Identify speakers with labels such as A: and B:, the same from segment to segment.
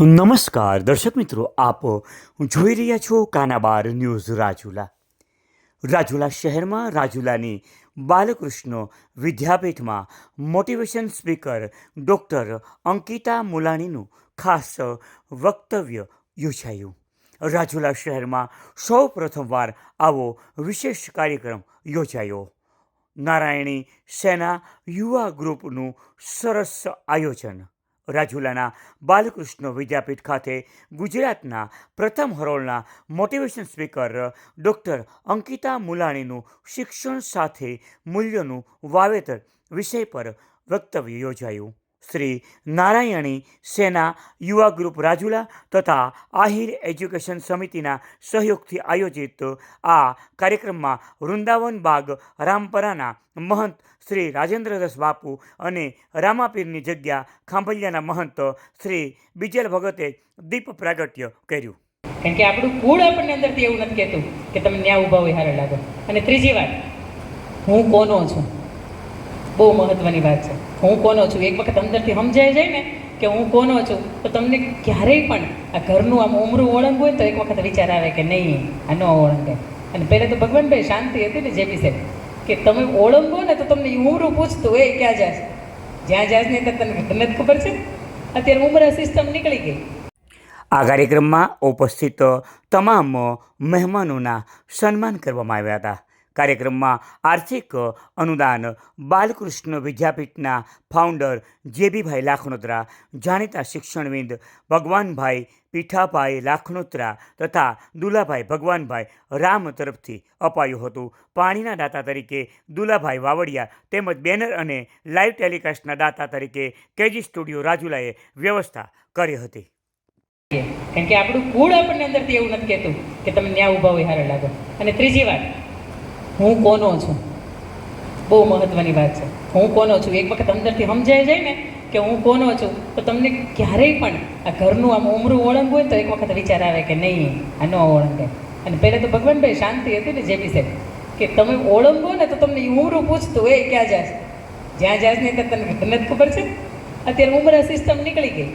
A: નમસ્કાર દર્શક મિત્રો, આપ જોઈ રહ્યા છો કાનાબાર ન્યૂઝ રાજુલા શહેરમાં રાજુલાની બાલકૃષ્ણ વિદ્યાપીઠમાં મોટિવેશન સ્પીકર ડૉક્ટર અંકિતા મુલાણીનું ખાસ વક્તવ્ય યોજાયું। રાજુલા શહેરમાં સૌ પ્રથમવાર આવો વિશેષ કાર્યક્રમ યોજાયો। નારાયણી સેના યુવા ગ્રુપનું સરસ આયોજન। રાજુલાના બાલકૃષ્ણ વિદ્યાપીઠ ખાતે ગુજરાતના પ્રથમ હરોળના મોટિવેશન સ્પીકર ડૉક્ટર અંકિતા મુલાણીનું શિક્ષણ સાથે મૂલ્યોનું વાવેતર વિષય પર વક્તવ્ય યોજાયું। શ્રી નારાયણી સેના યુવા ગ્રુપ રાજુલા તથા આહિર એજ્યુકેશન સમિતિના સહયોગથી આયોજિત આ કાર્યક્રમમાં વૃંદાવન બાગ રામપરાના મહંત શ્રી રાજેન્દ્રદાસ બાપુ અને રામાપીરની જગ્યા ખાંભલિયાના મહંત શ્રી બીજલ ભગતે દીપ પ્રાગટ્ય કર્યું।
B: કારણ કે આપણું કુળ આપણને અંદરથી એવું નથી કહેતું કે તમે ન્યા ઊભા હોય હારે લાગો। અને ત્રીજી વાત, હું કોનો છું, બહુ મહત્ત્વની વાત છે। હું કોનો છું એક વખત અંદરથી સમજાઈ જાય ને કે હું કોનો છું, તો તમને ક્યારેય પણ આ ઘરનું આમ ઉમરું ઓળંગવું હોય તો એક વખત વિચાર આવે કે નહીં આ ન ઓળંગે। અને પહેલાં તો ભગવાનભાઈ શાંતિ હતી ને જેપી સાહેબ કે તમે ઓળંગો ને તો તમને ઉમરું પૂછતું એ ક્યાં જાશ, જ્યાં જાશ ને તો તને ઘરને જ ખબર છે। અત્યારે ઉમરા સિસ્ટમ નીકળી ગઈ।
A: આ કાર્યક્રમમાં ઉપસ્થિત તમામ મહેમાનોના સન્માન કરવામાં આવ્યા હતા। કાર્યક્રમમાં આર્થિક અનુદાન બાલકૃષ્ણ વિદ્યાપીઠના ફાઉન્ડર જેબીભાઈ લાખનોત્રા, જાણીતા શિક્ષણવિદ ભગવાનભાઈ પીઠાભાઈ લાખનોત્રા તથા દુલાભાઈ ભગવાનભાઈ રામ તરફથી અપાયું હતું। પાણીના દાતા તરીકે દુલાભાઈ વાવડિયા તેમજ બેનર અને લાઈવ ટેલિકાસ્ટના દાતા તરીકે કેજી સ્ટુડિયો રાજુલાએ વ્યવસ્થા કરી હતી।
B: કારણ કે આપણું કુળ આપણને અંદરથી એવું નથી કહેતું કે તમે ન્યા ઊભા હોય હારે લાગો। અને ત્રીજી વાત, હું કોનો છું, બહુ મહત્ત્વની વાત છે। હું કોનો છું એક વખત અંદરથી સમજાઈ જાય ને કે હું કોનો છું, તો તમને ક્યારેય પણ આ ઘરનું આમ ઉમરું ઓળંગવું હોય તો એક વખત વિચાર આવે કે નહીં આ ન ઓળંગે। અને પહેલાં તો ભગવાનભાઈ શાંતિ હતી ને જેપી સાહેબ કે તમે ઓળંગો ને તો તમને ઉમરું પૂછતું એ ક્યાં જાશ, જ્યાં જાશ ને તો તને ઘરને જ ખબર છે। અત્યારે ઉમરા સિસ્ટમ નીકળી ગઈ।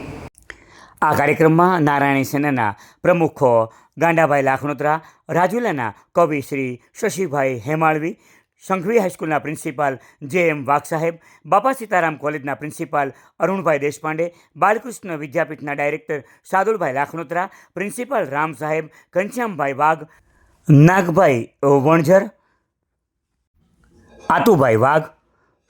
A: આ કાર્યક્રમમાં નારાયણી સેનાના પ્રમુખ ગાંડાભાઈ લાખનોત્રા, રાજુલાના કવિ શ્રી શશીભાઈ હેમાળવી, સંઘવી હાઈસ્કૂલના પ્રિન્સિપાલ જે.એમ. વાઘ સાહેબ, બાપા સીતારામ કોલેજના પ્રિન્સિપાલ અરુણભાઈ દેશપાંડે, બાલકૃષ્ણ વિદ્યાપીઠના ડાયરેક્ટર સાદુલભાઈ લાખનોત્રા, પ્રિન્સિપાલ રામ સાહેબ, ઘનશ્યામભાઈ વાઘ, નાગભાઈ વણઝર, આતુભાઈ વાઘ,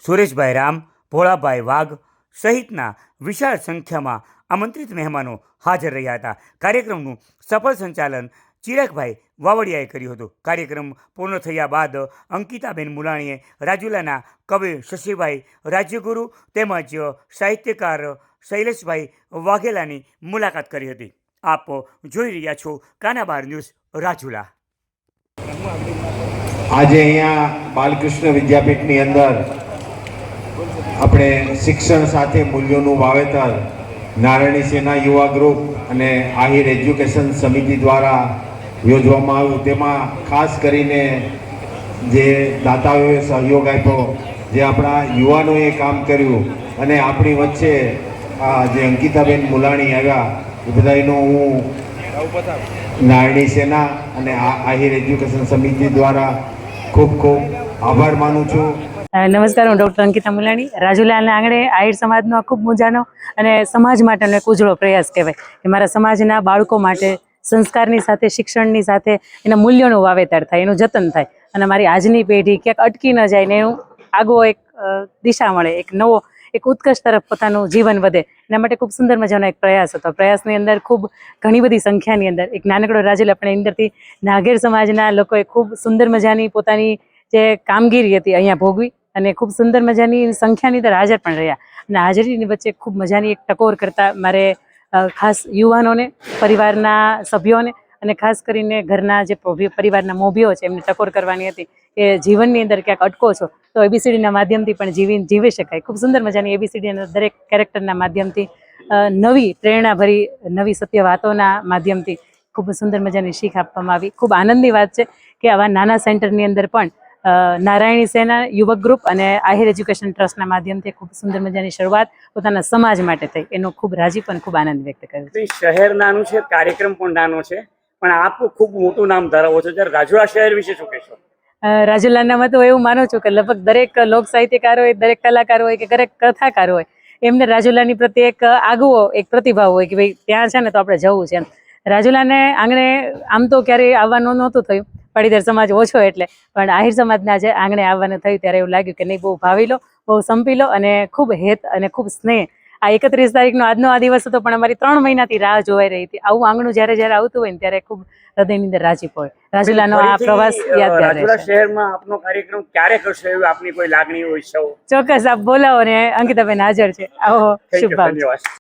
A: સુરેશભાઈ રામ, ભોળાભાઈ વાઘ સહિતના વિશાળ સંખ્યામાં આમંત્રિત મહેમાનો હાજર રહ્યા હતા। કાર્યક્રમનું સફળ સંચાલન ચિરાગભાઈ વાવડિયાએ કર્યું હતું। કાર્યક્રમ પૂર્ણ થયા બાદ અંકિતાબેન મુલાણીએ રાજુલાના કવિ શશીભાઈ રાજ્યગુરુ તેમજ સાહિત્યકાર શૈલેષભાઈ વાઘેલાની મુલાકાત કરી હતી। આપ જોઈ રહ્યા છો કાનાબાર ન્યૂઝ રાજુલા।
C: આજે અહીંયા બાલકૃષ્ણ વિદ્યાપીઠની અંદર આપણે શિક્ષણ સાથે મૂલ્યોનું વાવેતર નારાયણી સેના યુવા ગ્રુપ અને આહિર એજ્યુકેશન સમિતિ દ્વારા યોજવામાં આવ્યું। તેમાં ખાસ કરીને જે દાતાઓએ સહયોગ આપ્યો, જે આપણા યુવાનોએ કામ કર્યું અને આપણી વચ્ચે જે અંકિતાબેન મુલાણી આવ્યા, એ બધાનો હું નારાયણી સેના અને આહિર એજ્યુકેશન સમિતિ દ્વારા ખૂબ ખૂબ આભાર માનું છું।
D: નમસ્કાર, હું ડૉક્ટર અંકિતા મુલાણી। રાજુલાના આંગણે આહિર સમાજનો આ ખૂબ મજાનો અને સમાજ માટેનો એક ઉજળો પ્રયાસ કહેવાય કે મારા સમાજના બાળકો માટે સંસ્કારની સાથે શિક્ષણની સાથે એના મૂલ્યોનું વાવેતર થાય, એનું જતન થાય અને મારી આજની પેઢી ક્યાંક અટકી ન જાય ને એનું આગો એક દિશા મળે, એક નવો એક ઉત્કર્ષ તરફ પોતાનું જીવન વધે, એના માટે ખૂબ સુંદર મજાનો એક પ્રયાસ હતો। પ્રયાસની અંદર ખૂબ ઘણી બધી સંખ્યાની અંદર એક નાનકડો રાજુલા પણ અંદરથી નાગેર સમાજના લોકોએ ખૂબ સુંદર મજાની પોતાની જે કામગીરી હતી અહીંયા ભોગવી અને ખૂબ સુંદર મજાની સંખ્યાની અંદર હાજર પણ રહ્યા। અને હાજરીની વચ્ચે ખૂબ મજાની એક ટકોર કરતાં મારે ખાસ યુવાનોને, પરિવારના સભ્યોને અને ખાસ કરીને ઘરના જે પરિવારના મોભીઓ છે એમને ટકોર કરવાની હતી કે જીવનની અંદર ક્યાંક અટકો છો તો એબીસીડીના માધ્યમથી પણ જીવી શકાય। ખૂબ સુંદર મજાની એબીસીડીના દરેક કેરેક્ટરના માધ્યમથી નવી પ્રેરણાભરી નવી સત્ય વાતોના માધ્યમથી ખૂબ સુંદર મજાની શીખ આપવામાં આવી। ખૂબ આનંદની વાત છે કે આવા નાના સેન્ટરની અંદર પણ નારાયણી સેના યુવક ગ્રુપ અને આહિર એજ્યુકેશન ટ્રસ્ટના માધ્યમથી ખૂબ સુંદર મજાની શરૂઆત પોતાના સમાજ માટે થઈ એનો ખૂબ રાજીપ અને ખૂબ આનંદ વ્યક્ત કર્યો છે.
A: શહેર નાનું છે, કાર્યક્રમ પણ નાનો છે, પણ આપ ખૂબ મોટું નામ ધરાવો છો. જ્યારે રાજુલા શહેર વિશે શું કહેશો?
D: રાજુલાનામાં તો એવું માનું છું કે લગભગ દરેક લોક સાહિત્યકાર હોય, દરેક કલાકાર હોય કે દરેક કથાકાર હોય, એમને રાજુલાની પ્રત્યે એક આગવો એક પ્રતિભાવ હોય કે ભાઈ ત્યાં છે ને તો આપણે જવું છે એમ. રાજુલાને આંગણે આમ તો ક્યારેય આવવાનું નહોતું થયું, પાટીદાર સમાજ ઓછો એટલે, પણ આહિર સમાજને આજે આંગણે આવવાનું થયું ત્યારે એવું લાગ્યું કે નહીં, બહુ ભાવી લો, બહુ સંપી લો અને ખૂબ હેત અને ખૂબ સ્નેહ. આ 31 તારીખનો આજનો આ દિવસ હતો, પણ અમારી 3 મહિનાથી રાહ જોવાઈ રહી હતી. આવું આંગણું જ્યારે જ્યારે આવતું હોય ને ત્યારે ખૂબ હૃદયની અંદર રાજીપ હોય. રાજુલાનો આ પ્રવાસ યાદગાર
A: રાજુલા
D: રહેશે.
A: શહેરમાં આપનો કાર્યક્રમ ક્યારે કરશો એવી આપની કોઈ લાગણી હોય? સૌ
D: ચોક્કસ આપ બોલાવો ને અંકિતાબેન હાજર છે. આવો, શુભ ભાવ.
A: ધન્યવાદ.